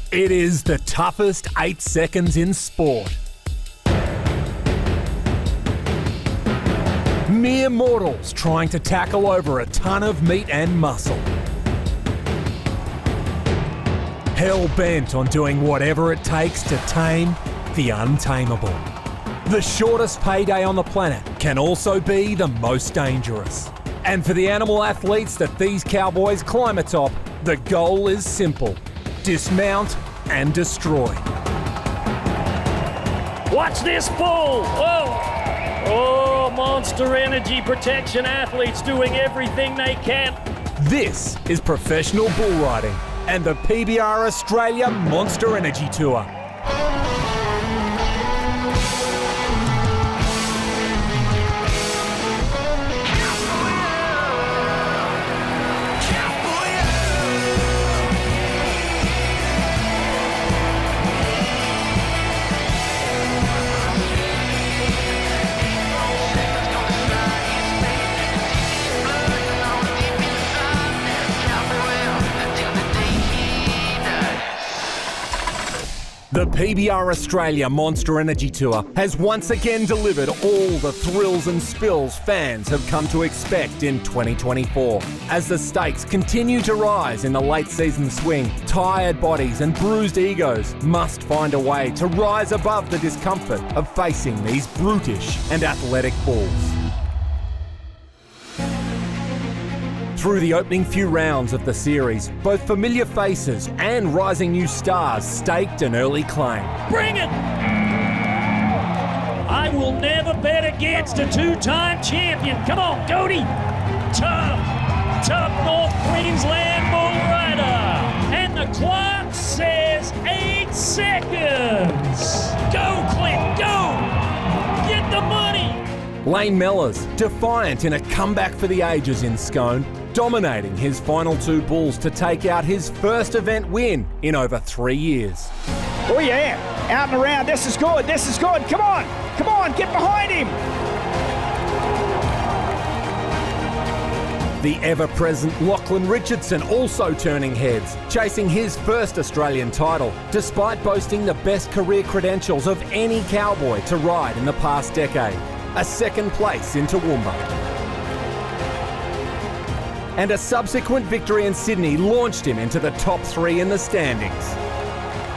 It is the toughest 8 seconds in sport. Mere mortals trying to tackle over a ton of meat and muscle. Hell-bent on doing whatever it takes to tame the untamable. The shortest payday on the planet can also be the most dangerous. And for the animal athletes that these cowboys climb atop, the goal is simple: dismount and destroy. Watch this bull! Whoa! Oh, Monster Energy Protection athletes doing everything they can. This is professional bull riding and the PBR Australia Monster Energy Tour. The PBR Australia Monster Energy Tour has once again delivered all the thrills and spills fans have come to expect in 2024. As the stakes continue to rise in the late season swing, tired bodies and bruised egos must find a way to rise above the discomfort of facing these brutish and athletic bulls. Through the opening few rounds of the series, both familiar faces and rising new stars staked an early claim. Bring it! I will never bet against a two-time champion. Come on, Goaty! Tough North Queensland bull rider. And the clock says 8 seconds. Go, Clint, go! Get the money! Lane Mellors, defiant in a comeback for the ages in Scone, dominating his final 2 bulls to take out his first event win in over 3 years. Oh yeah, out and around, this is good, come on, get behind him! The ever-present Lachlan Richardson also turning heads, chasing his first Australian title, despite boasting the best career credentials of any cowboy to ride in the past decade, a second place in Toowoomba. And a subsequent victory in Sydney launched him into the top 3 in the standings.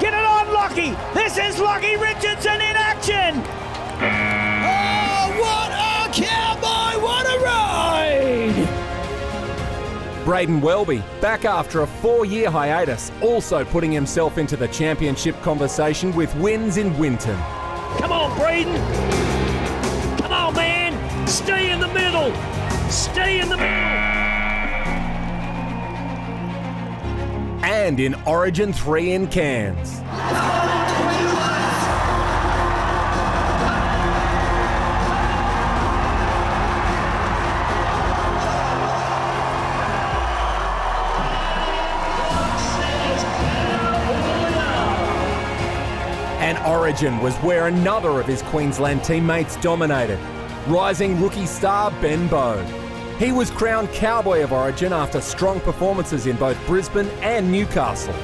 Get it on, Lockie! This is Lockie Richardson in action! Oh, what a cowboy! What a ride! Braden Welby, back after a 4-year hiatus, also putting himself into the championship conversation with wins in Winton. Come on, Braden! Come on, man! Stay in the middle! Stay in the middle! And in Origin 3 in Cairns. And Origin was where another of his Queensland teammates dominated, rising rookie star Ben Bowe. He was crowned Cowboy of Origin after strong performances in both Brisbane and Newcastle.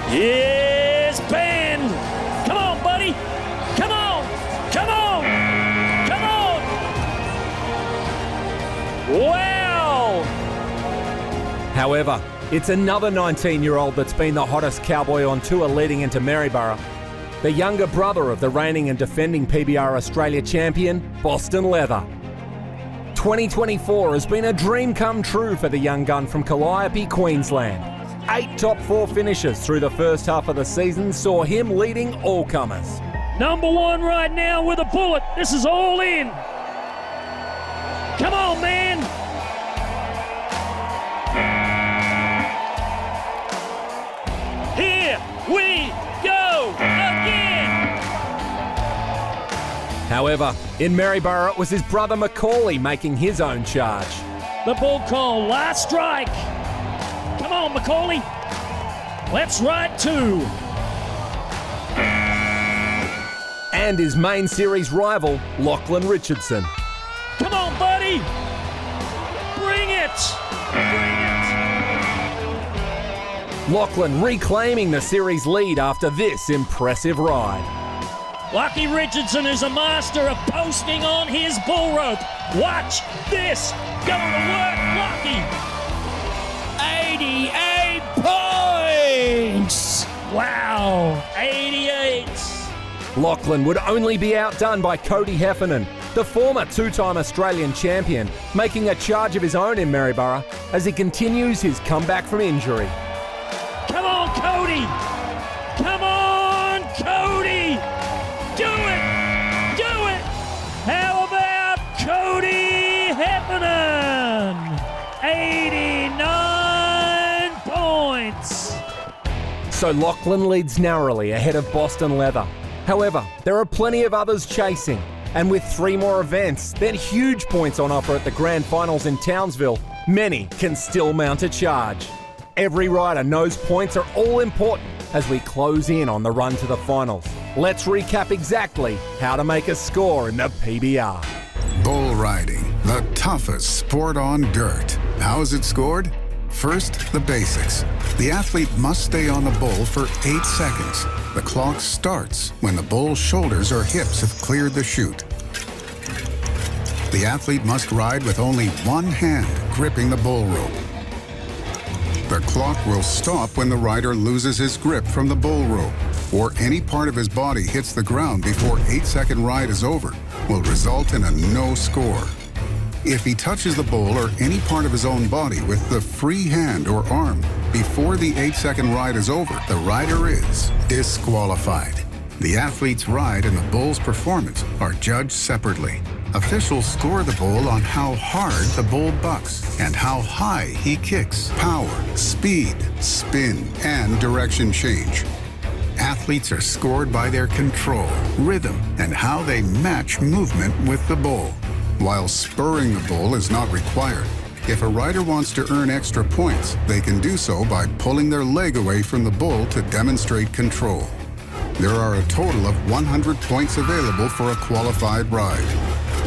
Yes, Ben! Come on, buddy! Come on! Come on! Come on! Wow! However, it's another 19-year-old that's been the hottest cowboy on tour leading into Maryborough. The younger brother of the reigning and defending PBR Australia champion, Boston Leather. 2024 has been a dream come true for the young gun from Calliope, Queensland. 8 top 4 finishes through the first half of the season saw him leading all comers. Number 1 right now with a bullet. This is all in. Come on, man. Here we go again. However, in Maryborough, it was his brother Macaulay making his own charge. The bull call, last strike. Come on, Macaulay. Let's ride 2. And his main series rival, Lachlan Richardson. Come on, buddy. Bring it. Bring it. Lachlan reclaiming the series lead after this impressive ride. Lucky Richardson is a master of posting on his bull rope. Watch this. Going to work, Lucky. 88 points! Wow, 88. Lachlan would only be outdone by Cody Heffernan, the former two-time Australian champion, making a charge of his own in Maryborough as he continues his comeback from injury. Come on, Cody. Come on, Cody. Do it. Do it. How about Cody Heffernan? 89 points. So Lachlan leads narrowly ahead of Boston Leather. However, there are plenty of others chasing, and with 3 more events, then huge points on offer at the grand finals in Townsville, many can still mount a charge. Every rider knows points are all important as we close in on the run to the finals. Let's recap exactly how to make a score in the PBR. Bull riding, the toughest sport on dirt. How is it scored? First, the basics. The athlete must stay on the bull for 8 seconds. The clock starts when the bull's shoulders or hips have cleared the chute. The athlete must ride with only one hand gripping the bull rope. The clock will stop when the rider loses his grip from the bull rope, or any part of his body hits the ground before 8-second ride is over, will result in a no score. If he touches the bull or any part of his own body with the free hand or arm before the 8-second ride is over, the rider is disqualified. The athlete's ride and the bull's performance are judged separately. Officials score the bull on how hard the bull bucks and how high he kicks, power, speed, spin, and direction change. Athletes are scored by their control, rhythm, and how they match movement with the bull. While spurring the bull is not required, if a rider wants to earn extra points, they can do so by pulling their leg away from the bull to demonstrate control. There are a total of 100 points available for a qualified ride.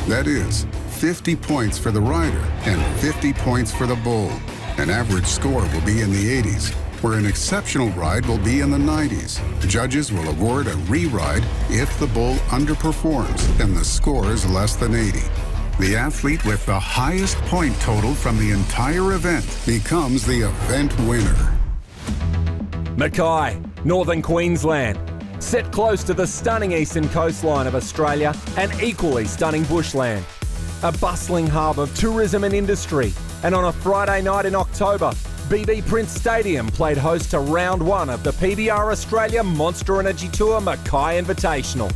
That is, 50 points for the rider and 50 points for the bull. An average score will be in the 80s, where an exceptional ride will be in the 90s. Judges will award a re-ride if the bull underperforms and the score is less than 80. The athlete with the highest point total from the entire event becomes the event winner. Mackay, Northern Queensland. Set close to the stunning eastern coastline of Australia and equally stunning bushland. A bustling hub of tourism and industry. And on a Friday night in October, BB Prince Stadium played host to round 1 of the PBR Australia Monster Energy Tour Mackay Invitational.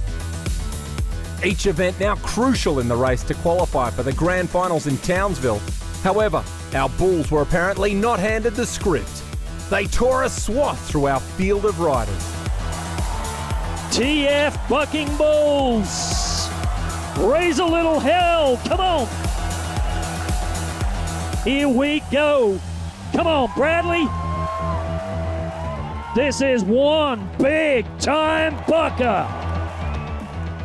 Each event now crucial in the race to qualify for the grand finals in Townsville. However, our Bulls were apparently not handed the script. They tore a swath through our field of riders. TF Bucking Bulls. Raise a little hell. Come on. Here we go. Come on, Bradley. This is one big time bucker.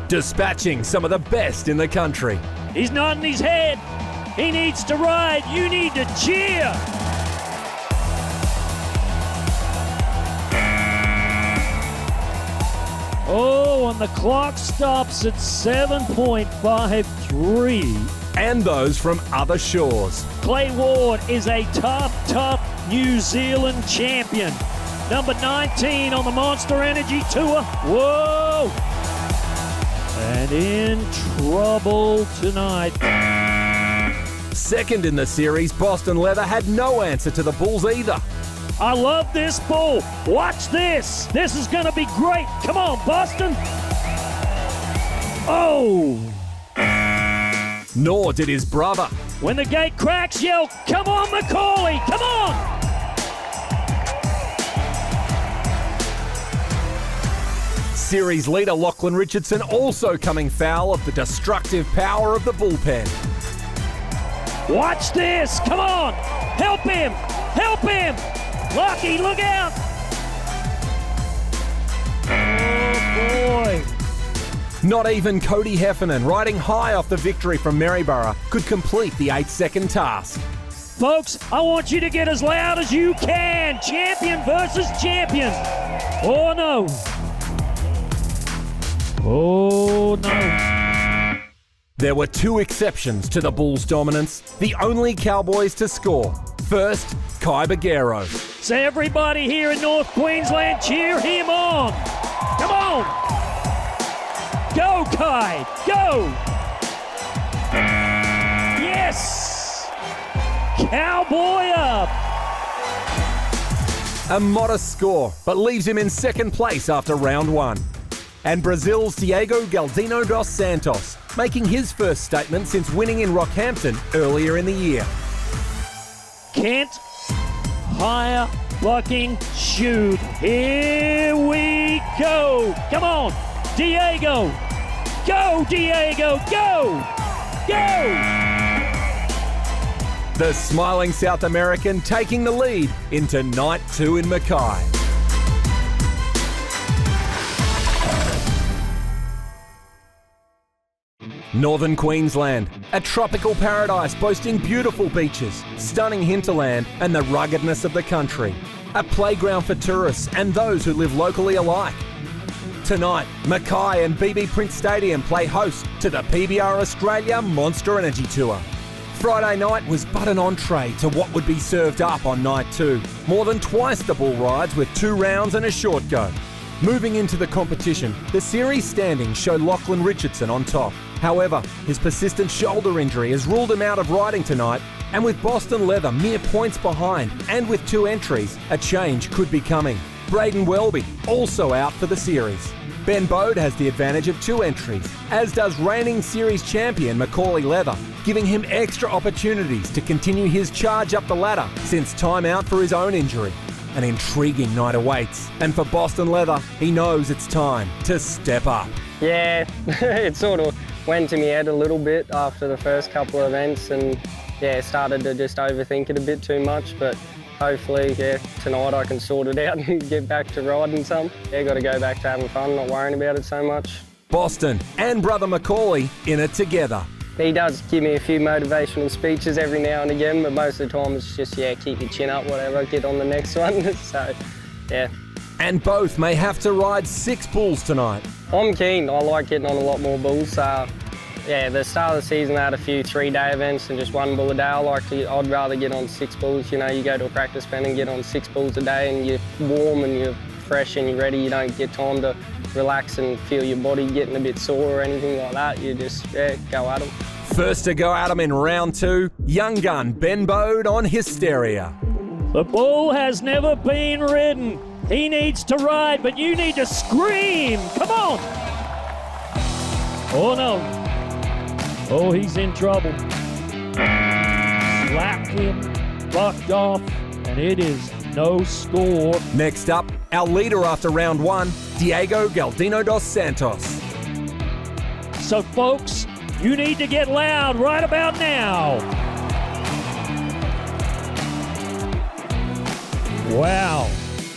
Dispatching some of the best in the country. He's nodding his head. He needs to ride. You need to cheer. Oh, and the clock stops at 7.53. And those from other shores. Clay Ward is a tough New Zealand champion. Number 19 on the Monster Energy Tour. Whoa! And in trouble tonight. Second in the series, Boston Leather had no answer to the Bulls either. I love this bull. Watch this. This is going to be great. Come on, Boston. Oh! Nor did his brother. When the gate cracks, yell, come on, Macaulay, come on! Series leader Lachlan Richardson also coming foul of the destructive power of the bullpen. Watch this, come on! Help him! Help him! Lucky, look out! Oh, boy. Not even Cody Heffernan, riding high off the victory from Maryborough, could complete the 8-second task. Folks, I want you to get as loud as you can. Champion versus champion. Oh, no. Oh, no. There were two exceptions to the Bulls' dominance, the only Cowboys to score. First, Kai Bagheero. So everybody here in North Queensland, cheer him on. Come on. Go, Kai. Go. Yes. Cowboy up. A modest score, but leaves him in second place after round one. And Brazil's Diego Galdino dos Santos, making his first statement since winning in Rockhampton earlier in the year. Kent, higher fucking shoot. Here we go. Come on, Diego. Go, Diego. Go. Go. The smiling South American taking the lead into night two in Mackay. Northern Queensland, a tropical paradise boasting beautiful beaches, stunning hinterland and the ruggedness of the country. A playground for tourists and those who live locally alike. Tonight, Mackay and BB Prince Stadium play host to the PBR Australia Monster Energy Tour. Friday night was but an entree to what would be served up on night two. More than twice the bull rides with 2 rounds and a short go. Moving into the competition, the series standings show Lachlan Richardson on top. However, his persistent shoulder injury has ruled him out of riding tonight, and with Boston Leather mere points behind and with 2 entries, a change could be coming. Braden Welby also out for the series. Ben Bode has the advantage of 2 entries, as does reigning series champion Macaulay Leather, giving him extra opportunities to continue his charge up the ladder since time out for his own injury. An intriguing night awaits, and for Boston Leather, he knows it's time to step up. Yeah, it sort of went to my head a little bit after the first couple of events, and yeah, started to just overthink it a bit too much, but hopefully, yeah, tonight I can sort it out and get back to riding some. Yeah, got to go back to having fun, not worrying about it so much. Boston and brother Macaulay in it together. He does give me a few motivational speeches every now and again, but most of the time it's just, yeah, keep your chin up, whatever, get on the next one. So, yeah. And both may have to ride 6 bulls tonight. I'm keen. I like getting on a lot more bulls. Yeah, the start of the season I had a few 3-day events and just 1 bull a day. I'd rather get on 6 bulls. You know, you go to a practice pen and get on 6 bulls a day and you're warm and you're fresh and you're ready. You don't get time to relax and feel your body getting a bit sore or anything like that. You just, yeah, go at them. First to go at them in round 2, young gun Ben Bode on Hysteria. The bull has never been ridden. He needs to ride, but you need to scream. Come on. Oh, no. Oh, he's in trouble. Slapped him, bucked off, and it is no score. Next up, our leader after round 1, Diego Galdino dos Santos. So, folks, you need to get loud right about now. Wow.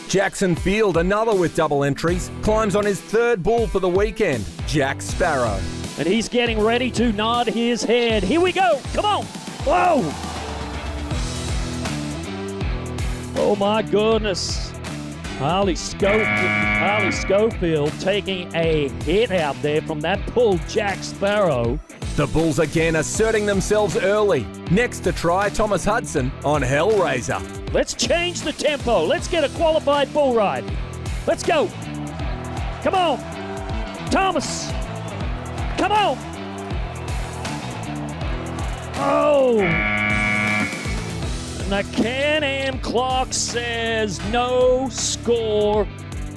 Jackson Field, another with double entries, climbs on his 3rd bull for the weekend, Jack Sparrow. And he's getting ready to nod his head. Here we go. Come on. Whoa. Oh, my goodness. Harley Schofield taking a hit out there from that bull, Jack Sparrow. The bulls again asserting themselves early. Next to try, Thomas Hudson on Hellraiser. Let's change the tempo. Let's get a qualified bull ride. Let's go. Come on. Thomas. Come on. Oh. And the Can-Am clock says no score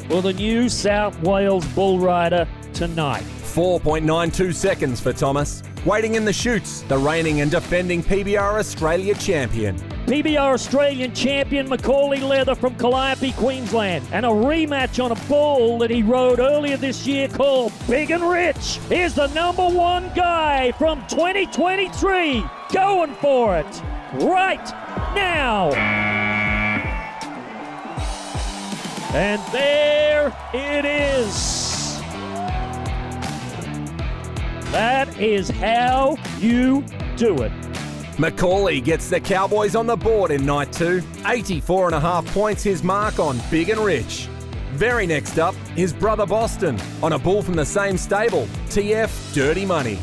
for the New South Wales bull rider tonight. 4.92 seconds for Thomas. Waiting in the chutes, the reigning and defending PBR Australia champion. PBR Australian champion Macaulay Leather from Calliope, Queensland, and a rematch on a bull that he rode earlier this year called Big and Rich. Here's the number 1 guy from 2023 going for it right now. And there it is. That is how you do it. Macaulay gets the Cowboys on the board in night 2. 84.5 points his mark on Big and Rich. Very next up, his brother Boston on a bull from the same stable, TF Dirty Money.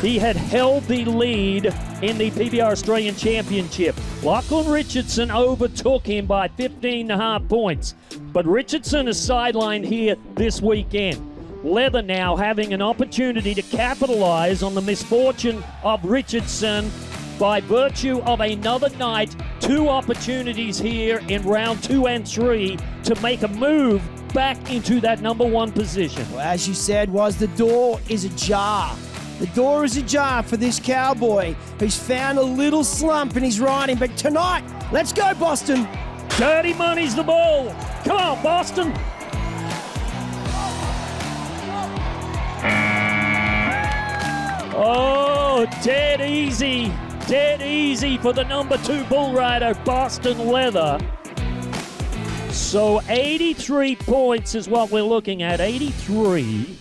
He had held the lead in the PBR Australian Championship. Lachlan Richardson overtook him by 15.5 points. But Richardson is sidelined here this weekend. Leather now having an opportunity to capitalise on the misfortune of Richardson by virtue of another night, 2 opportunities here in round 2 and 3 to make a move back into that number 1 position. Well, as you said, the door is ajar. The door is ajar for this Cowboy who's found a little slump in his riding. But tonight, let's go, Boston. Dirty Money's the ball. Come on, Boston. Oh, dead easy for the number 2 bull rider, Boston Leather. So 83 points is what we're looking at, 83.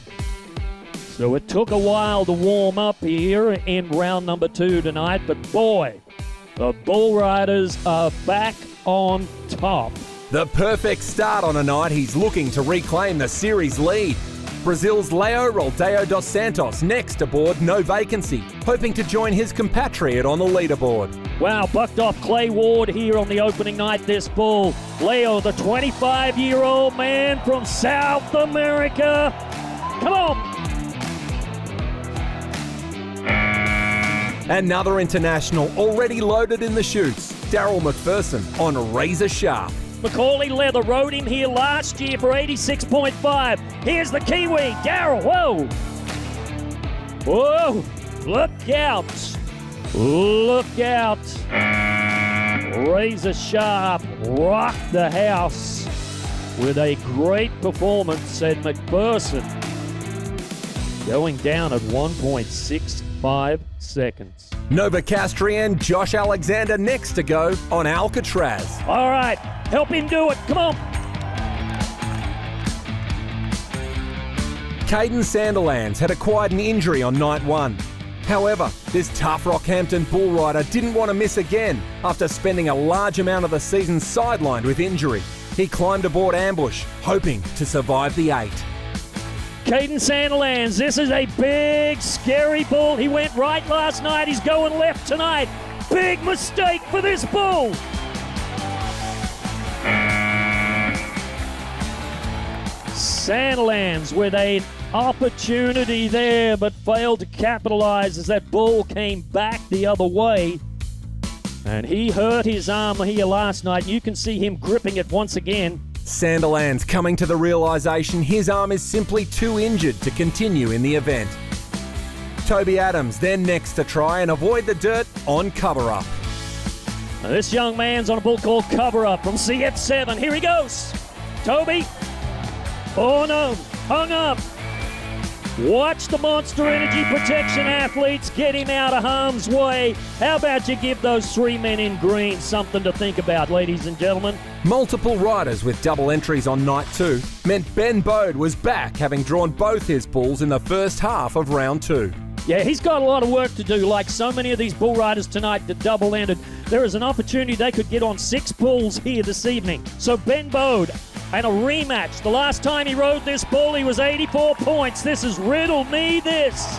So it took a while to warm up here in round number 2 tonight, but boy, the bull riders are back on top. The perfect start on a night he's looking to reclaim the series lead. Brazil's Leo Roldeo dos Santos next aboard No Vacancy, hoping to join his compatriot on the leaderboard. Wow, bucked off Clay Ward here on the opening night this bull. Leo, the 25-year-old man from South America. Come on. Another international already loaded in the chutes, Daryl McPherson on Razor Sharp. Macaulay Leather rode him here last year for 86.5. Here's the Kiwi, Daryl, whoa. Whoa, look out. Look out. Razor Sharp rocked the house with a great performance at McPherson. Going down at 1.65 seconds. Novocastrian Josh Alexander next to go on Alcatraz. All right, help him do it. Come on. Caden Sanderlands had acquired an injury on night 1. However, this tough Rockhampton bull rider didn't want to miss again after spending a large amount of the season sidelined with injury. He climbed aboard Ambush, hoping to survive the 8. Caden Sanderlands, this is a big, scary bull. He went right last night. He's going left tonight. Big mistake for this bull. Sanderlands with an opportunity there, but failed to capitalize as that bull came back the other way. And he hurt his arm here last night. You can see him gripping it once again. Sanderlands coming to the realisation his arm is simply too injured to continue in the event. Toby Adams then next to try and avoid the dirt on Cover Up. Now this young man's on a bull called Cover Up from CF7. Here he goes. Toby. Oh no, hung up. Watch the Monster Energy Protection athletes get him out of harm's way. How about you give those 3 men in green something to think about, ladies and gentlemen? Multiple riders with double entries on night 2 meant Ben Bode was back, having drawn both his bulls in the first half of round 2. Yeah, he's got a lot of work to do, like so many of these bull riders tonight that double-entered. There is an opportunity they could get on 6 bulls here this evening. So Ben Bode, and a rematch. The last time he rode this bull, he was 84 points. This is Riddle Me This.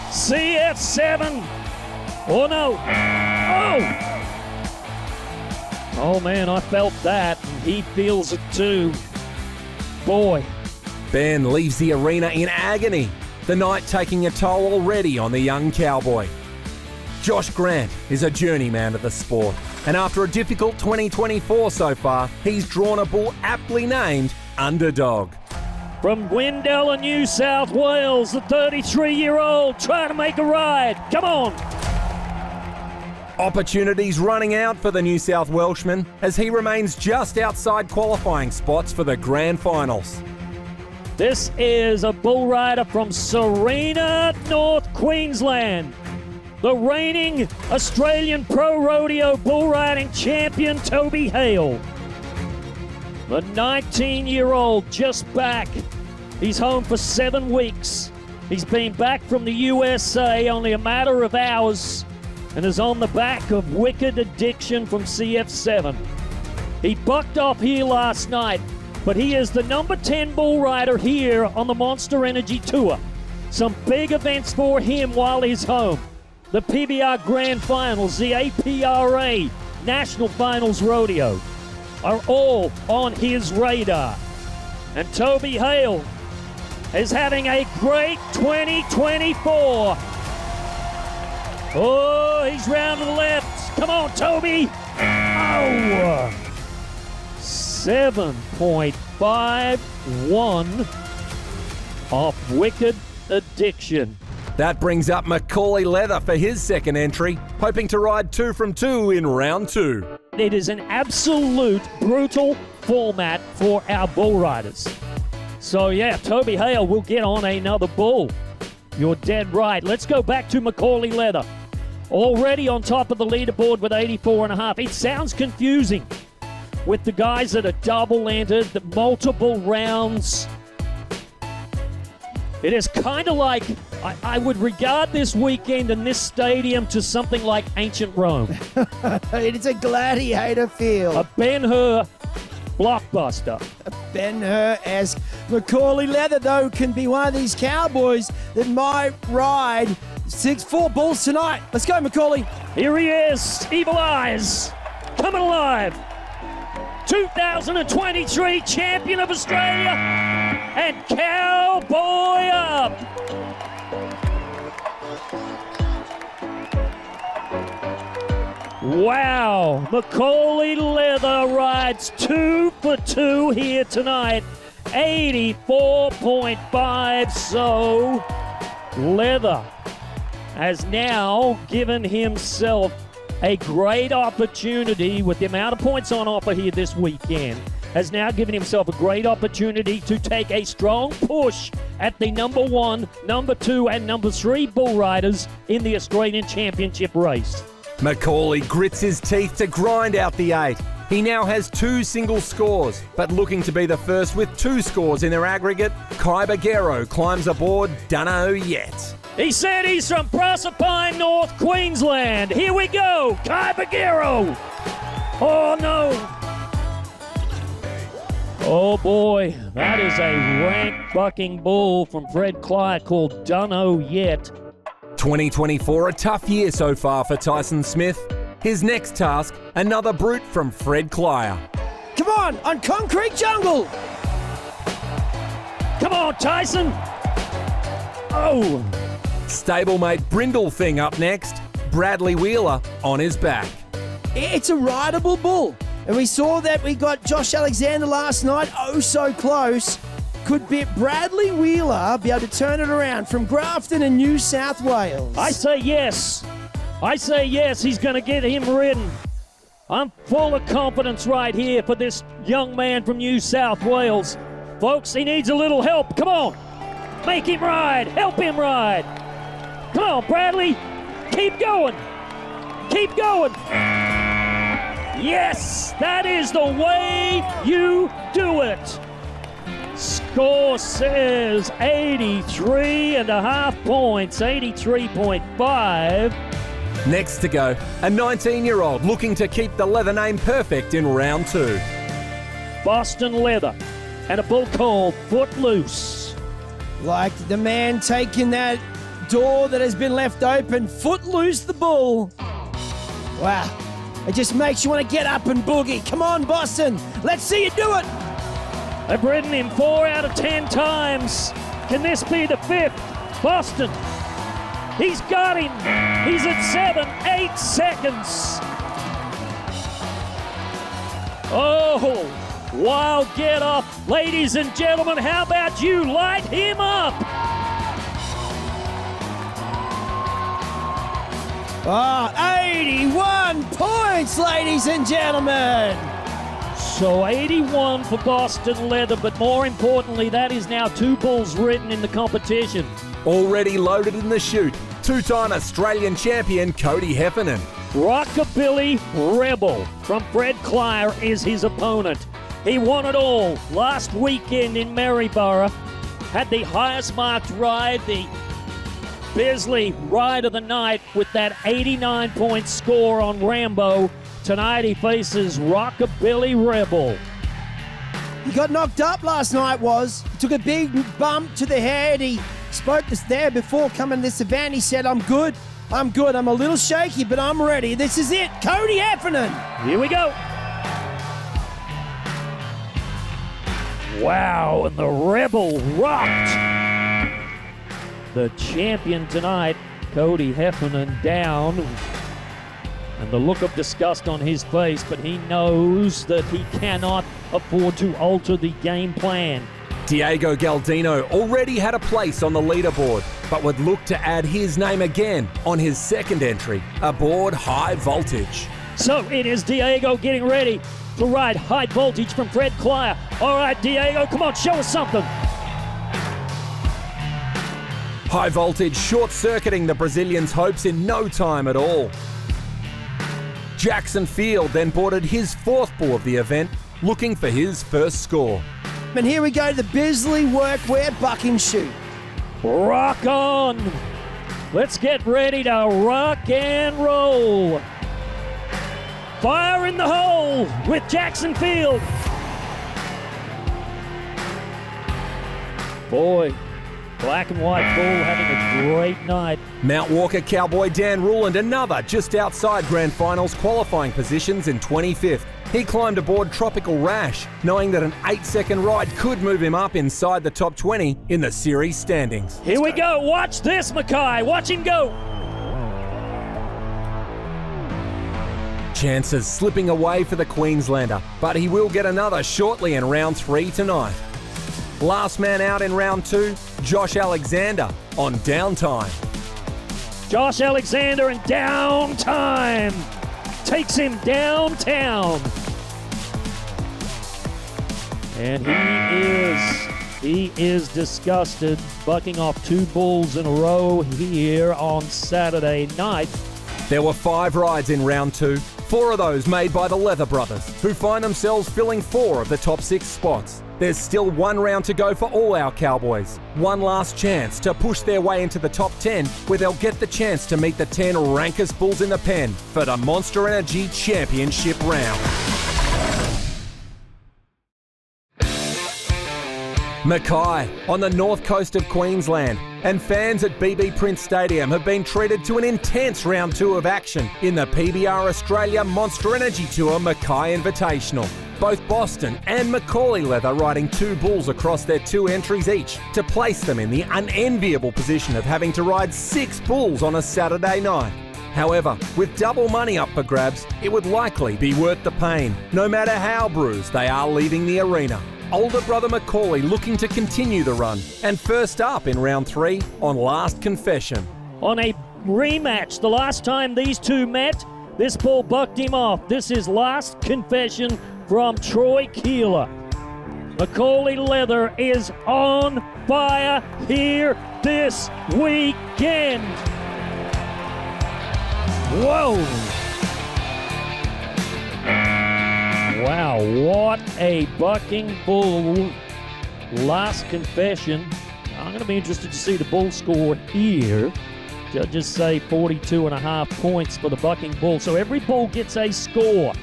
CF7. Oh, no. Oh! Oh, man, I felt that, and he feels it too. Boy. Ben leaves the arena in agony, the night taking a toll already on the young cowboy. Josh Grant is a journeyman of the sport, and after a difficult 2024 so far, he's drawn a bull aptly named Underdog. From Windella, New South Wales, the 33-year-old trying to make a ride. Come on. Opportunities running out for the New South Welshman as he remains just outside qualifying spots for the grand finals. This is a bull rider from Serena, North Queensland. The reigning Australian Pro Rodeo bull riding champion, Toby Hale. The 19-year-old just back. He's home for 7 weeks. He's been back from the USA only a matter of hours. and is on the back of Wicked Addiction from CF7. He bucked off here last night, but he is the number 10 bull rider here on the Monster Energy Tour. Some big events for him while he's home. The PBR Grand Finals, the APRA National Finals Rodeo are all on his radar. And Toby Hale is having a great 2024. Oh, he's round to the left. Come on, Toby. Oh, 7.51 off Wicked Addiction. That brings up Macaulay Leather for his second entry, hoping to ride 2 from 2 in round 2. It is an absolute brutal format for our bull riders. So yeah, Toby Hale will get on another bull. You're dead right. Let's go back to Macaulay Leather. Already on top of the leaderboard with 84.5. It sounds confusing with the guys that are double entered, the multiple rounds. It is kind of like, I would regard this weekend in this stadium to something like ancient Rome. It's a gladiator field. A Ben-Hur blockbuster. Ben-Hur-esque. Macaulay Leather, though, can be one of these cowboys that might ride 4 bulls tonight. Let's go, Macaulay. Here he is, Evil Eyes, coming alive. 2023 champion of Australia and cowboy up. Wow, Macaulay Leather rides 2 for 2 here tonight. 84.5, so Leather has now given himself a great opportunity with the amount of points on offer here this weekend. Has now given himself a great opportunity to take a strong push at the number 1, number 2, and number 3 bull riders in the Australian Championship race. Macaulay grits his teeth to grind out the 8. He now has 2 single scores, but looking to be the first with 2 scores in their aggregate, Kybagero climbs aboard Dunno Yet. He said he's from Proserpine, North Queensland. Here we go, Kybagero. Oh no. Oh boy, that is a rank bucking bull from Fred Clyde called Dunno Yet. 2024, a tough year so far for Tyson Smith. His next task, another brute from Fred Clyer. Come on Concrete Jungle. Come on, Tyson. Oh. Stablemate Brindle Thing up next. Bradley Wheeler on his back. It's a rideable bull. And we saw that we got Josh Alexander last night. Oh, so close. Could Bradley Wheeler be able to turn it around from Grafton in New South Wales? I say yes. He's going to get him ridden. I'm full of confidence right here for this young man from New South Wales. Folks, he needs a little help. Come on. Make him ride. Help him ride. Come on, Bradley. Keep going. Keep going. Yes, that is the way you do it. Score says 83.5 points, 83.5. Next to go, a 19-year-old looking to keep the leather name perfect in round 2. Boston Leather and a bull called Footloose. Like the man taking that door that has been left open, Footloose the bull. Wow, it just makes you want to get up and boogie. Come on, Boston, let's see you do it. They've ridden him 4 out of 10 times. Can this be the 5th? Boston, he's got him. He's at 8 seconds. Oh, wild get up. Ladies and gentlemen, how about you light him up? Oh, 81 points, ladies and gentlemen. So 81 for Boston Leather, but more importantly, that is now 2 bulls ridden in the competition. Already loaded in the chute, 2-time Australian champion Cody Heffernan. Rockabilly Rebel from Fred Clyer is his opponent. He won it all last weekend in Maryborough. Had the highest marked ride, the Bisley, ride of the night with that 89-point score on Rambo. Tonight he faces Rockabilly Rebel. He got knocked up last night, He took a big bump to the head. He spoke this there before coming to this event. He said, I'm good. I'm a little shaky, but I'm ready. This is it. Cody Heffernan. Here we go. Wow, and the Rebel rocked. The champion tonight, Cody Heffernan, down. And the look of disgust on his face, but he knows that he cannot afford to alter the game plan. Diego Galdino already had a place on the leaderboard, but would look to add his name again on his second entry aboard High Voltage. So it is Diego getting ready to ride High Voltage from Fred Clier. All right, Diego, come on, show us something. High Voltage short-circuiting the Brazilian's hopes in no time at all. Jackson Field then boarded his fourth bull of the event, looking for his first score. And here we go to the Bisley Workwear Bucking Chute. Rock on! Let's get ready to rock and roll. Fire in the hole with Jackson Field. Boy, black and white bull having a great night. Mount Walker cowboy Dan Ruland, another just outside Grand Finals qualifying positions in 25th. He climbed aboard Tropical Rash, knowing that an 8-second ride could move him up inside the top 20 in the series standings. Here we go. Watch this, Mackay. Watch him go. Chances slipping away for the Queenslander, but he will get another shortly in round 3 tonight. Last man out in round 2, Josh Alexander on downtime. Josh Alexander in downtime takes him downtown. And he is disgusted, bucking off 2 bulls in a row here on Saturday night. There were 5 rides in round 2, 4 of those made by the Leather Brothers, who find themselves filling 4 of the top 6 spots. There's still 1 round to go for all our Cowboys. One last chance to push their way into the top 10, where they'll get the chance to meet the 10 rankest bulls in the pen for the Monster Energy Championship round. Mackay on the north coast of Queensland, and fans at BB Prince Stadium have been treated to an intense round 2 of action in the PBR Australia Monster Energy Tour Mackay Invitational. Both Boston and Macaulay Leather riding 2 bulls across their 2 entries each to place them in the unenviable position of having to ride 6 bulls on a Saturday night. However, with double money up for grabs, it would likely be worth the pain, no matter how bruised they are leaving the arena. Older brother Macaulay looking to continue the run, and first up in round 3 on Last Confession. On a rematch, the last time these 2 met, this bull bucked him off. This is Last Confession from Troy Keeler. Macaulay Leather is on fire here this weekend. Whoa! Wow, what a bucking bull. Last Confession. I'm going to be interested to see the bull score here. Judges say 42.5 points for the bucking bull. So every bull gets a score.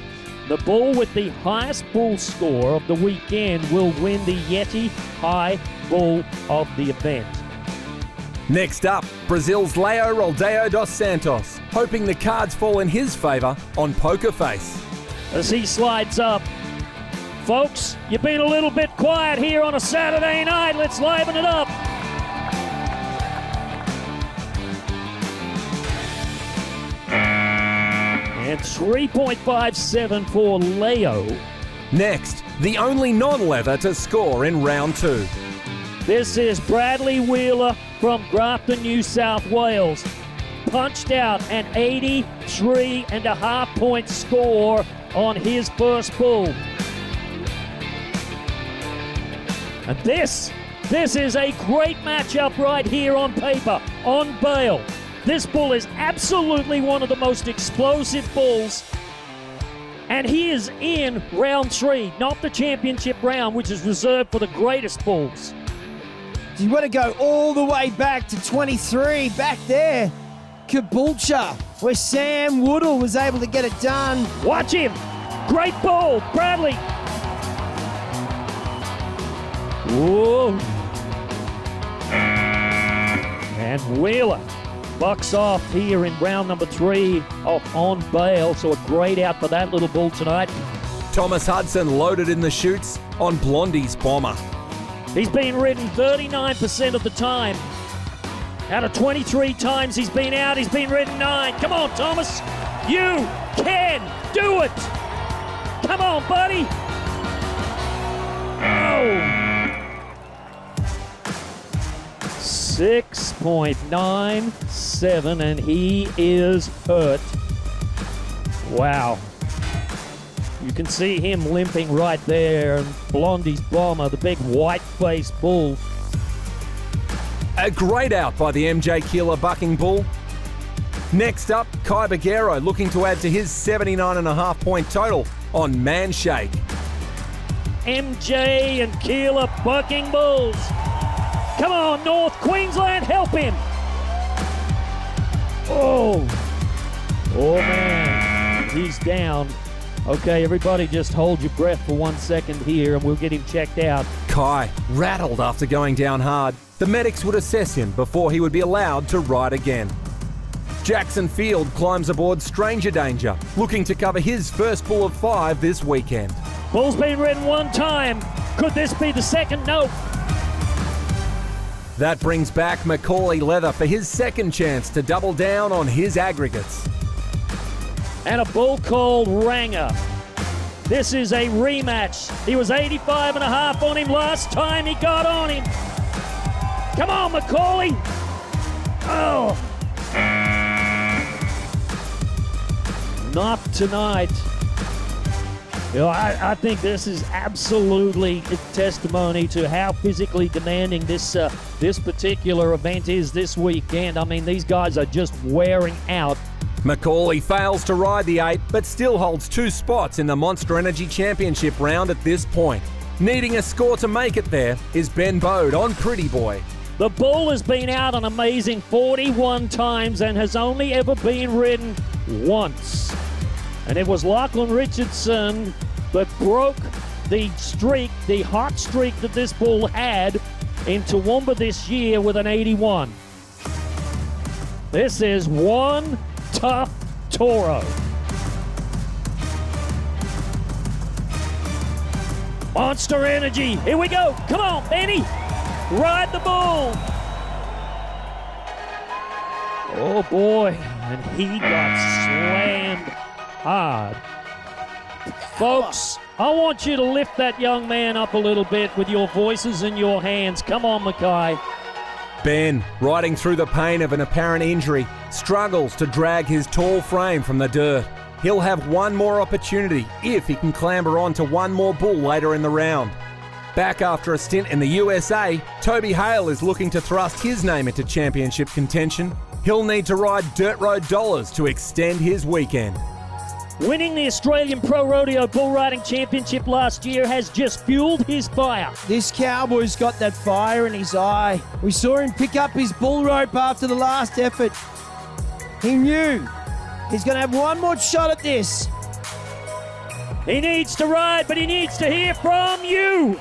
The bull with the highest bull score of the weekend will win the Yeti High Bull of the event. Next up, Brazil's Leo Roldeo dos Santos, hoping the cards fall in his favour on Poker Face. As he slides up. Folks, you've been a little bit quiet here on a Saturday night. Let's liven it up. And 3.57 for Leo. Next, the only non-leather to score in round 2. This is Bradley Wheeler from Grafton, New South Wales. Punched out an 83.5 point score on his first bull. And this is a great matchup right here on paper, on bail. This bull is absolutely one of the most explosive bulls. And he is in round 3, not the championship round, which is reserved for the greatest bulls. Do you want to go all the way back to 23, back there? Caboolture, where Sam Woodall was able to get it done. Watch him. Great ball, Bradley. Whoa. And Wheeler bucks off here in round number 3 off on bail. So a great out for that little bull tonight. Thomas Hudson loaded in the chutes on Blondie's Bomber. He's been ridden 39% of the time. Out of 23 times he's been out, he's been ridden 9. Come on, Thomas. You can do it. Come on, buddy. Oh. 6.97, and he is hurt. Wow. You can see him limping right there. And Blondie's Bomber, the big white-faced bull. A great out by the MJ Keeler bucking bull. Next up, Kai Bagheero looking to add to his 79.5 point total on Manshake. MJ and Keeler bucking bulls. Come on, North Queensland, help him. Oh man, he's down. Okay, everybody just hold your breath for 1 second here and we'll get him checked out. Kai, rattled after going down hard. The medics would assess him before he would be allowed to ride again. Jackson Field climbs aboard Stranger Danger, looking to cover his first bull of 5 this weekend. Bull's been ridden 1 time. Could this be the second? No. That brings back Macaulay Leather for his second chance to double down on his aggregates. And a bull called Ranger. This is a rematch. He was 85.5 on him last time he got on him. Come on, Macaulay. Oh. Not tonight. You know, I think this is absolutely a testimony to how physically demanding this particular event is this weekend. I mean, these guys are just wearing out. Macaulay fails to ride the 8, but still holds 2 spots in the Monster Energy Championship round at this point. Needing a score to make it there is Ben Bode on Pretty Boy. The bull has been out an amazing 41 times and has only ever been ridden once. And it was Lachlan Richardson that broke the streak, the hot streak that this bull had in Toowoomba this year with an 81. This is one tough Toro. Monster Energy, here we go. Come on, Benny. Ride the bull. Oh boy, and he got slammed hard. Folks, I want you to lift that young man up a little bit with your voices and your hands. Come on, Mackay. Ben, riding through the pain of an apparent injury, struggles to drag his tall frame from the dirt. He'll have one more opportunity if he can clamber on to one more bull later in the round. Back after a stint in the USA, Toby Hale is looking to thrust his name into championship contention. He'll need to ride Dirt Road Dollars to extend his weekend. Winning the Australian Pro Rodeo Bull Riding Championship last year has just fueled his fire. This cowboy's got that fire in his eye. We saw him pick up his bull rope after the last effort. He knew he's going to have one more shot at this. He needs to ride, but he needs to hear from you.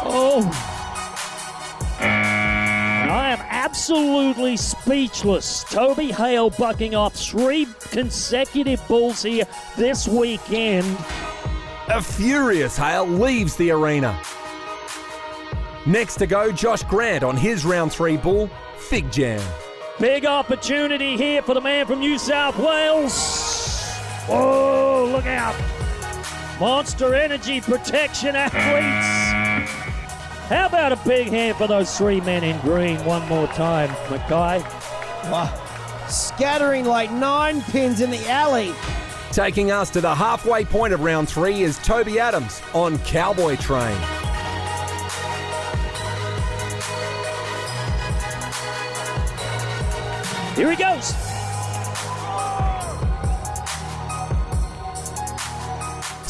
Oh. I am absolutely speechless. Toby Hale bucking off 3 consecutive bulls here this weekend. A furious Hale leaves the arena. Next to go, Josh Grant on his round 3 bull, Fig Jam. Big opportunity here for the man from New South Wales. Oh, look out. Monster Energy Protection athletes. How about a big hand for those 3 men in green one more time, Mackay? Scattering like 9 pins in the alley. Taking us to the halfway point of round 3 is Toby Adams on Cowboy Train. Here he goes.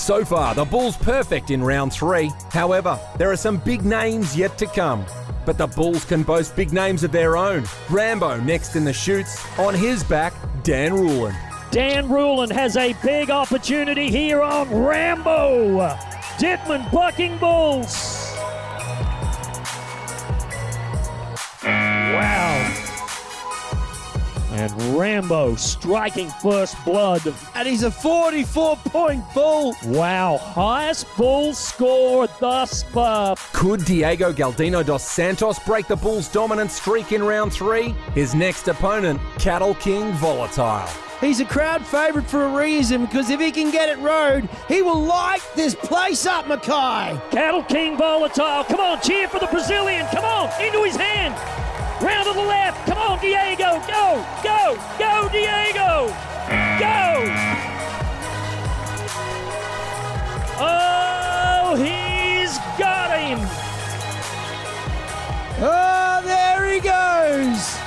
So far, the Bulls perfect in round 3. However, there are some big names yet to come. But the Bulls can boast big names of their own. Rambo next in the chutes. On his back, Dan Rulin. Dan Rulin has a big opportunity here on Rambo. Dittman bucking Bulls. Wow. And Rambo striking first blood. And he's a 44-point bull. Wow, highest bull score thus far. Could Diego Galdino dos Santos break the Bulls' dominant streak in round 3? His next opponent, Cattle King Volatile. He's a crowd favourite for a reason, because if he can get it rode, he will light this place up, Mackay. Cattle King Volatile. Come on, cheer for the Brazilian. Come on, into his hand. Round to the left. Come on, Diego. Go, go, go, Diego. Go. Oh, he's got him. Oh, there he goes.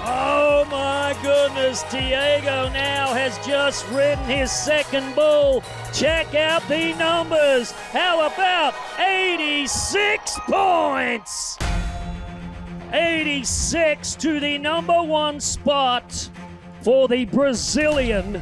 Oh my goodness, Diego now has just ridden his second bull. Check out the numbers. How about 86 points? 86 to the number 1 spot for the Brazilian.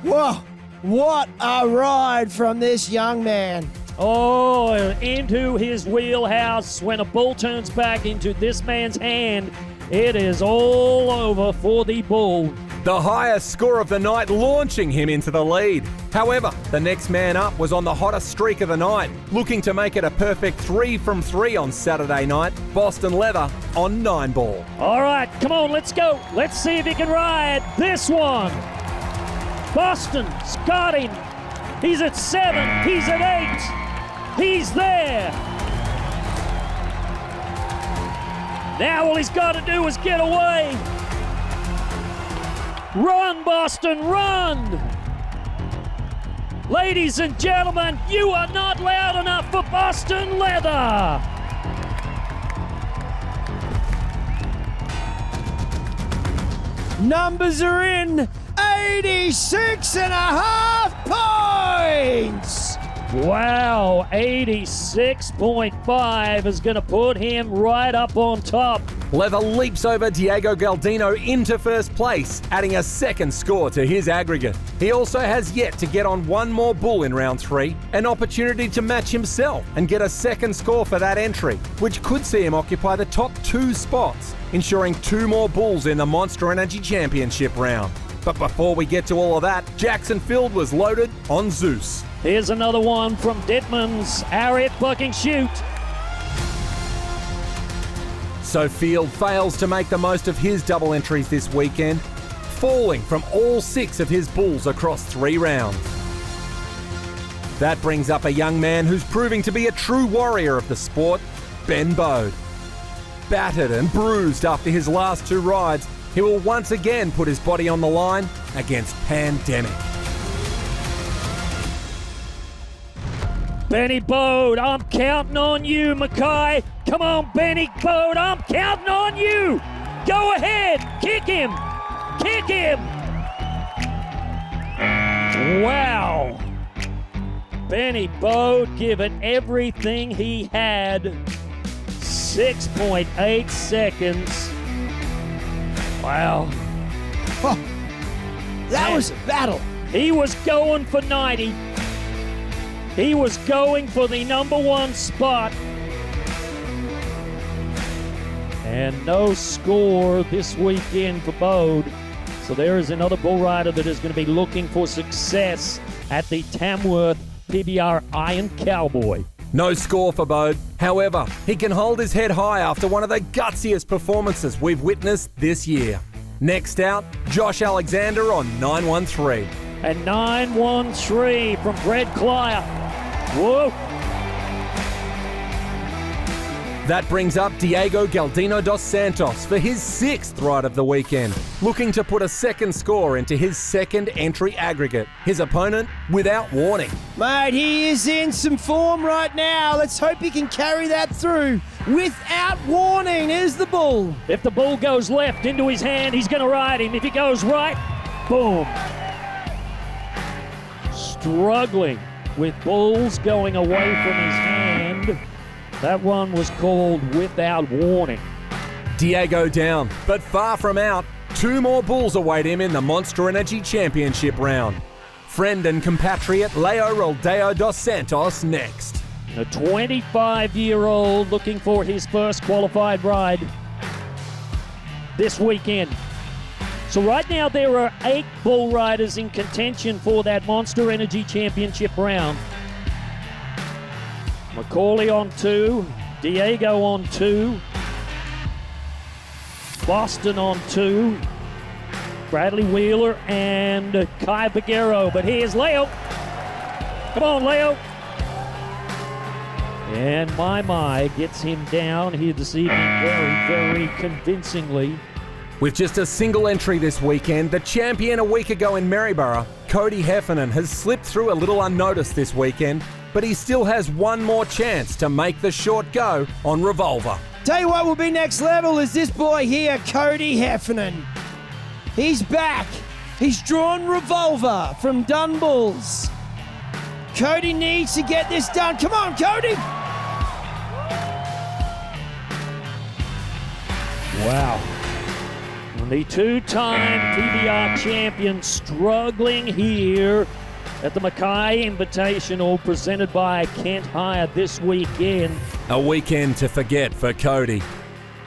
Whoa, what a ride from this young man. Oh, into his wheelhouse. When a bull turns back into this man's hand, it is all over for the bull. The highest score of the night, launching him into the lead. However, the next man up was on the hottest streak of the night, looking to make it a perfect 3 from 3 on Saturday night. Boston Leather on 9 ball. All right, come on, let's go. Let's see if he can ride this one. Boston's got him. He's at 7. He's at 8. He's there. Now all he's got to do is get away. Run, Boston, run! Ladies and gentlemen, you are not loud enough for Boston Leather. Numbers are in. 86 and a half points. Wow, 86.5 is going to put him right up on top. Leather leaps over Diego Galdino into first place, adding a second score to his aggregate. He also has yet to get on one more bull in round 3, an opportunity to match himself and get a second score for that entry, which could see him occupy the top 2 spots, ensuring 2 more bulls in the Monster Energy Championship round. But before we get to all of that, Jackson Field was loaded on Zeus. Here's another one from Dittman's RF bucking shoot. So Field fails to make the most of his double entries this weekend, falling from all 6 of his bulls across 3 rounds. That brings up a young man who's proving to be a true warrior of the sport, Ben Bode. Battered and bruised after his last 2 rides, he will once again put his body on the line against Pandemic. Benny Bode, I'm counting on you, Mackay. Come on, Benny Bode, I'm counting on you. Go ahead, kick him. Kick him. Wow. Benny Bode giving everything he had. 6.8 seconds. Wow. Oh, that was a battle. He was going for 90. He was going for the number 1 spot. And no score this weekend for Bode. So there is another bull rider that is going to be looking for success at the Tamworth PBR Iron Cowboy. No score for Bode. However, he can hold his head high after one of the gutsiest performances we've witnessed this year. Next out, Josh Alexander on 913. And 913 from Brett Clier. Whoa. That brings up Diego Galdino dos Santos for his 6th ride of the weekend, looking to put a second score into his second entry aggregate. His opponent, Without Warning. Mate, he is in some form right now. Let's hope he can carry that through. Without Warning is the bull. If the bull goes left into his hand, he's going to ride him. If he goes right, boom. struggling with balls going away from his hand. That one was called without warning. Diego down, but far from out. 2 more bulls await him in the Monster Energy Championship round. Friend and compatriot Leo Roldeo dos Santos next. A 25-year-old looking for his first qualified ride this weekend. So right now there are 8 bull riders in contention for that Monster Energy Championship round. Macaulay on 2, Diego on 2, Boston on 2, Bradley Wheeler and Kai Baguero. But here's Leo. Come on, Leo. And my gets him down here this evening very convincingly. With just a single entry this weekend, the champion a week ago in Maryborough, Cody Heffernan, has slipped through a little unnoticed this weekend, but he still has one more chance to make the short go on Revolver. Tell you what will be next level is this boy here, Cody Heffernan. He's back. He's drawn Revolver from Dun Bulls. Cody needs to get this done. Come on, Cody! Wow. And the 2-time PBR champion struggling here at the Mackay Invitational presented by Kent Hire this weekend. A weekend to forget for Cody.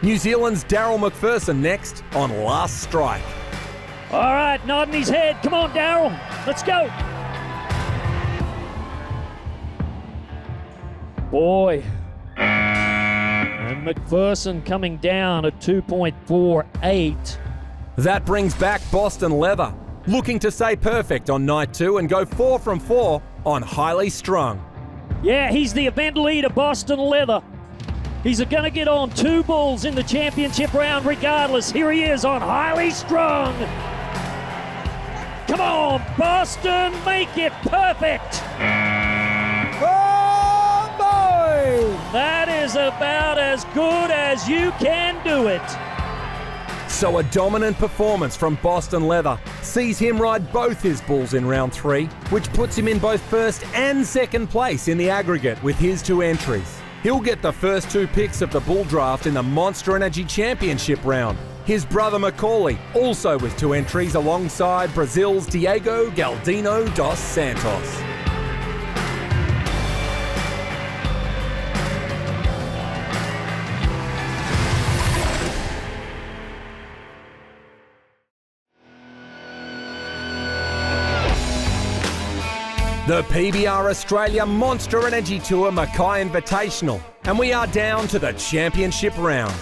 New Zealand's Daryl McPherson next on Last Strike. All right, nodding his head. Come on, Daryl. Let's go. Boy. And McPherson coming down at 2.48. That brings back Boston Leather, looking to stay perfect on night 2 and go 4 from 4 on Highly Strung. Yeah, he's the event leader, Boston Leather. He's going to get on 2 bulls in the championship round regardless. Here he is on Highly Strung. Come on, Boston, make it perfect. Oh, boy! That is about as good as you can do it. So a dominant performance from Boston Leather sees him ride both his bulls in round 3, which puts him in both first and second place in the aggregate with his 2 entries. He'll get the first 2 picks of the bull draft in the Monster Energy Championship round. His brother Macaulay also with 2 entries alongside Brazil's Diego Galdino dos Santos. The PBR Australia Monster Energy Tour Mackay Invitational, and we are down to the championship round.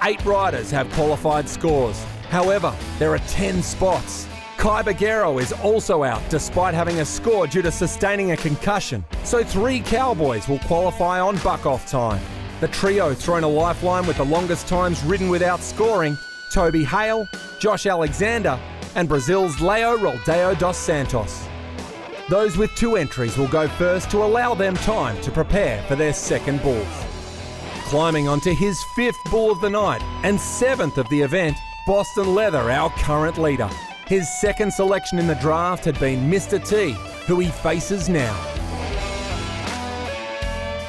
8 riders have qualified scores. However, there are 10 spots. Kai Baguero is also out despite having a score due to sustaining a concussion, so 3 cowboys will qualify on buck-off time. The trio thrown a lifeline with the longest times ridden without scoring, Toby Hale, Josh Alexander, and Brazil's Leo Roldeo dos Santos. Those with 2 entries will go first to allow them time to prepare for their second bulls. Climbing onto his 5th bull of the night and 7th of the event, Boston Leather, our current leader. His second selection in the draft had been Mr. T, who he faces now.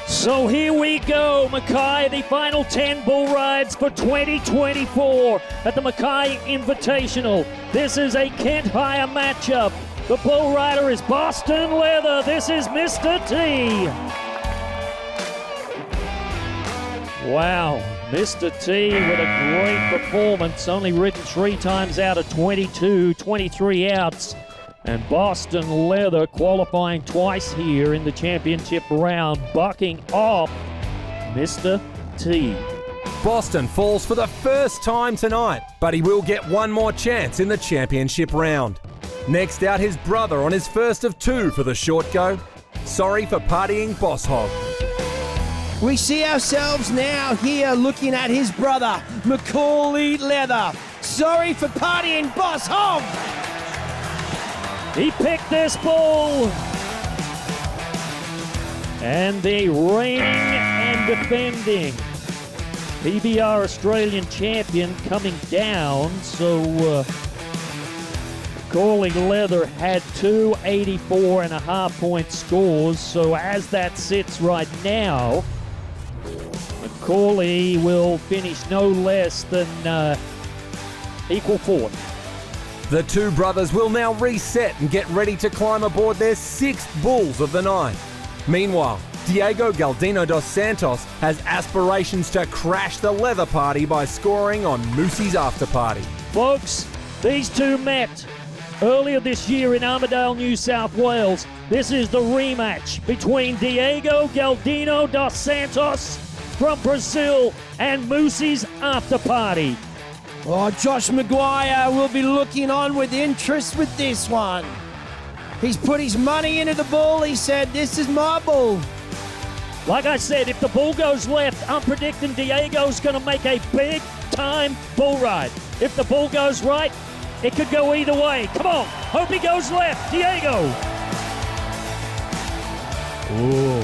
So here we go, Mackay, the final 10 bull rides for 2024 at the Mackay Invitational. This is a Kent Hire matchup. The bull rider is Boston Leather. This is Mr. T. Wow, Mr. T with a great performance, only ridden 3 times out of 22, 23 outs. And Boston Leather qualifying twice here in the championship round, bucking off Mr. T. Boston falls for the first time tonight, but he will get one more chance in the championship round. Next out, his brother on his first of 2 for the short go. Sorry for partying, Boss Hog. We see ourselves now here looking at his brother, Macaulay Leather. Sorry for partying, Boss Hog. He picked this bull. And the reigning and defending PBR Australian champion coming down. So Macaulay Leather had two 84.5-point scores, so as that sits right now, Macaulay will finish no less than equal fourth. The two brothers will now reset and get ready to climb aboard their sixth bulls of the night. Meanwhile, Diego Galdino dos Santos has aspirations to crash the leather party by scoring on Moosey's after party. Folks, these two met earlier this year in Armidale, New South Wales. This is the rematch between Diego Galdino dos Santos from Brazil and Moosey's after party. Oh, Josh Maguire will be looking on with interest with this one. He's put his money into the bull. He said, this is my bull. Like I said, if the bull goes left, I'm predicting Diego's going to make a big-time bull ride. If the bull goes right, it could go either way. Come on, hope he goes left. Diego. Ooh.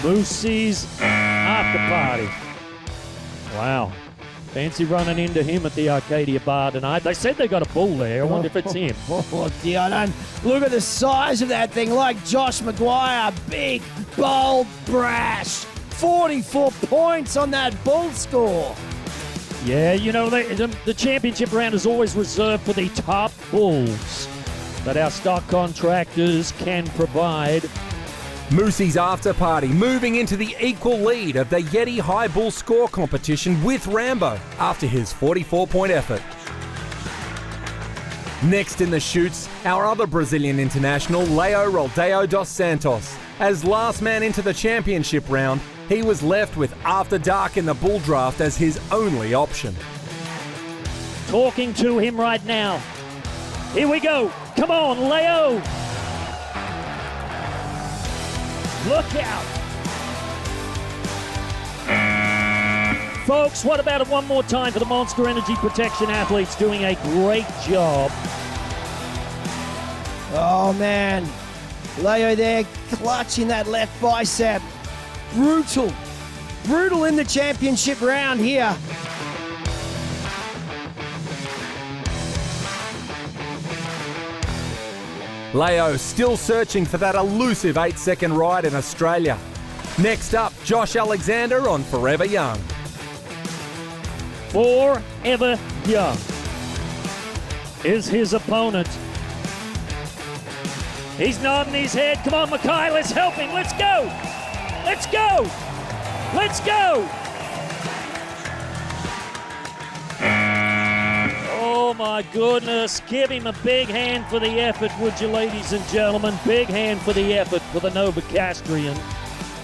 Moosey's after party. Wow. Fancy running into him at the Arcadia Bar tonight. They said they got a bull there. I wonder if it's him. Oh, dear. Look at the size of that thing. Like Josh Maguire. Big, bold, brash. 44 points on that bull score. Yeah, you know, the championship round is always reserved for the top bulls that our stock contractors can provide. Moosey's after party moving into the equal lead of the Yeti High Bull Score competition with Rambo after his 44-point effort. Next in the chutes, our other Brazilian international, Leo Roldeo dos Santos. As last man into the championship round, he was left with After Dark in the bull draft as his only option. Talking to him right now. Here we go. Come on, Leo. Look out. Folks, what about it one more time for the Monster Energy Protection athletes doing a great job. Oh, man. Leo there clutching that left bicep. Brutal. Brutal in the championship round here. Leo still searching for that elusive 8-second ride in Australia. Next up, Josh Alexander on Forever Young. Forever Young is his opponent. He's nodding his head. Come on, Mackay, let's help him. Let's go. Let's go. Let's go. Oh, my goodness. Give him a big hand for the effort, would you, ladies and gentlemen? Big hand for the effort for the Novocastrian.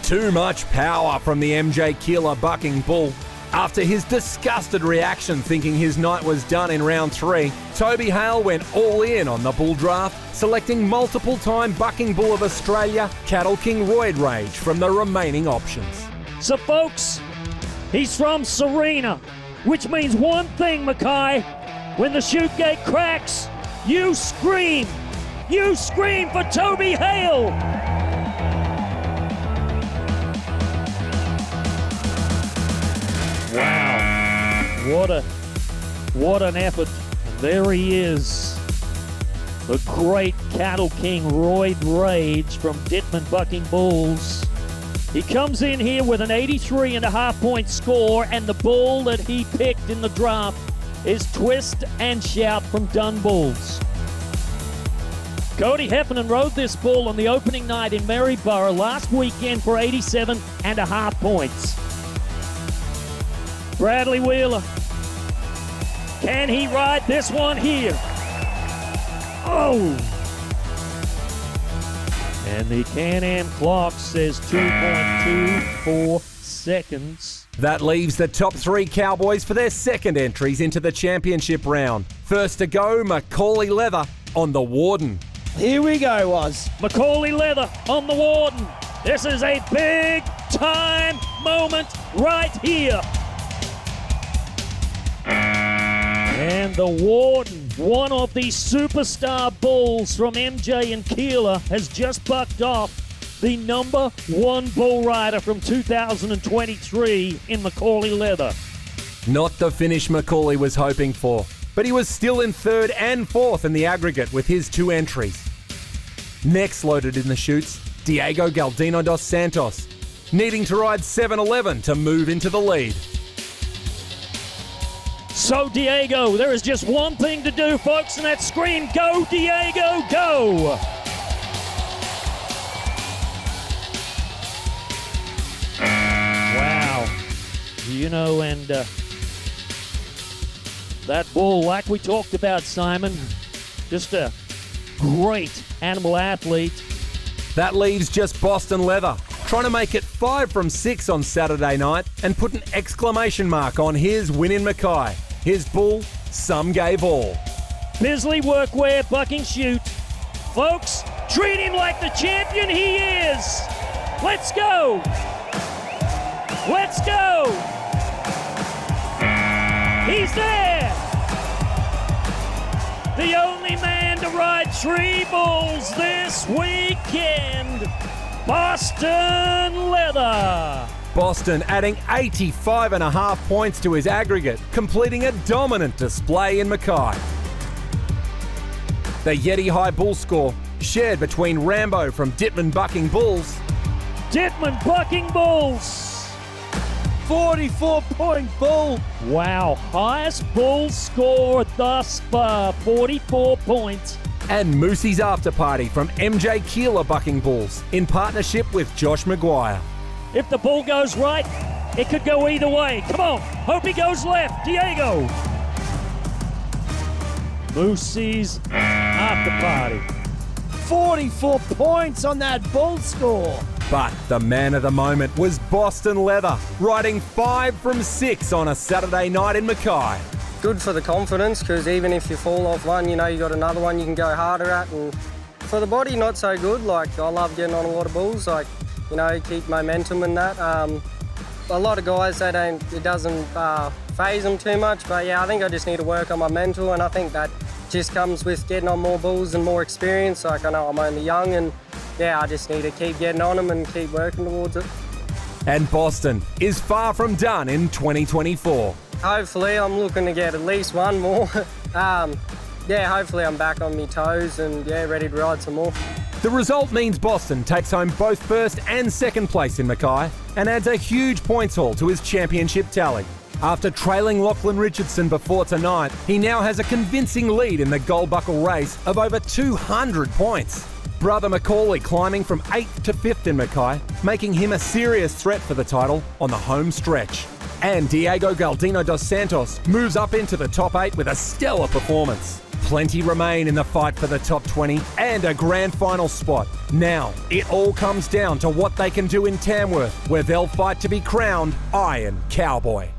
Too much power from the MJ Keeler bucking bull. After his disgusted reaction thinking his night was done in round 3, Toby Hale went all in on the bull draft, selecting multiple-time bucking bull of Australia, Cattle King Royd Rage from the remaining options. So, folks, he's from Serena, which means one thing, Mackay. When the chute gate cracks, you scream. You scream for Toby Hale. Wow. What an effort. There he is. The great Cattle King Royd Rage from Dittman Bucking Bulls. He comes in here with an 83.5-point score, and the bull that he picked in the draft is Twist and Shout from Dun Bulls. Cody Heffernan rode this bull on the opening night in Maryborough last weekend for 87.5 points. Bradley Wheeler. Can he ride this one here? Oh! And the Can-Am clock says 2.24 seconds. That leaves the top 3 Cowboys for their second entries into the championship round. First to go, Macaulay Leather on the Warden. Here we go, Woz. Macaulay Leather on the Warden. This is a big time moment right here. And the Warden, one of the superstar bulls from MJ and Keeler, has just bucked off the number 1 bull rider from 2023 in Macaulay Leather. Not the finish Macaulay was hoping for. but he was still in third and fourth in the aggregate with his 2 entries. Next loaded in the chutes, Diego Galdino dos Santos, needing to ride 7-11 to move into the lead. So Diego, there is just one thing to do, folks, and that's scream, "Go Diego, go!" Wow. You know, and that bull, like we talked about, Simon, just a great animal athlete. That leaves just Boston Leather, trying to make it 5 from 6 on Saturday night and put an exclamation mark on his win in Mackay. His bull, some gave all. Bisley Workwear Bucking Chute. Folks, treat him like the champion he is. Let's go. Let's go. He's there. The only man to ride 3 bulls this weekend. Boston Leather. Boston adding 85.5 points to his aggregate, completing a dominant display in Mackay. The Yeti High Bull score shared between Rambo from Dittman Bucking Bulls. Dittman Bucking Bulls. 44-point bull. Wow, highest bull score thus far, 44 points. And Moosey's After Party from MJ Keeler Bucking Bulls in partnership with Josh Maguire. If the bull goes right, it could go either way. Come on, hope he goes left. Diego. Moosey's After Party. 44 points on that bull score. But the man of the moment was Boston Leather, riding 5 from 6 on a Saturday night in Mackay. Good for the confidence, because even if you fall off one, you know you got another one you can go harder at. And for the body, not so good. Like, I love getting on a lot of bulls, like, you know, keep momentum and that. A lot of guys, it doesn't phase them too much, but yeah, I think I just need to work on my mental, and I think that just comes with getting on more bulls and more experience. Like, I know I'm only young, and yeah, I just need to keep getting on them and keep working towards it. And Boston is far from done in 2024. Hopefully, I'm looking to get at least one more. Yeah, hopefully I'm back on my toes and yeah, ready to ride some more. The result means Boston takes home both first and second place in Mackay and adds a huge points haul to his championship tally. After trailing Lachlan Richardson before tonight, he now has a convincing lead in the Gold Buckle race of over 200 points. Brother Macaulay climbing from 8th to 5th in Mackay, making him a serious threat for the title on the home stretch. And Diego Galdino dos Santos moves up into the top 8 with a stellar performance. Plenty remain in the fight for the top 20 and a grand final spot. Now, it all comes down to what they can do in Tamworth, where they'll fight to be crowned Iron Cowboy.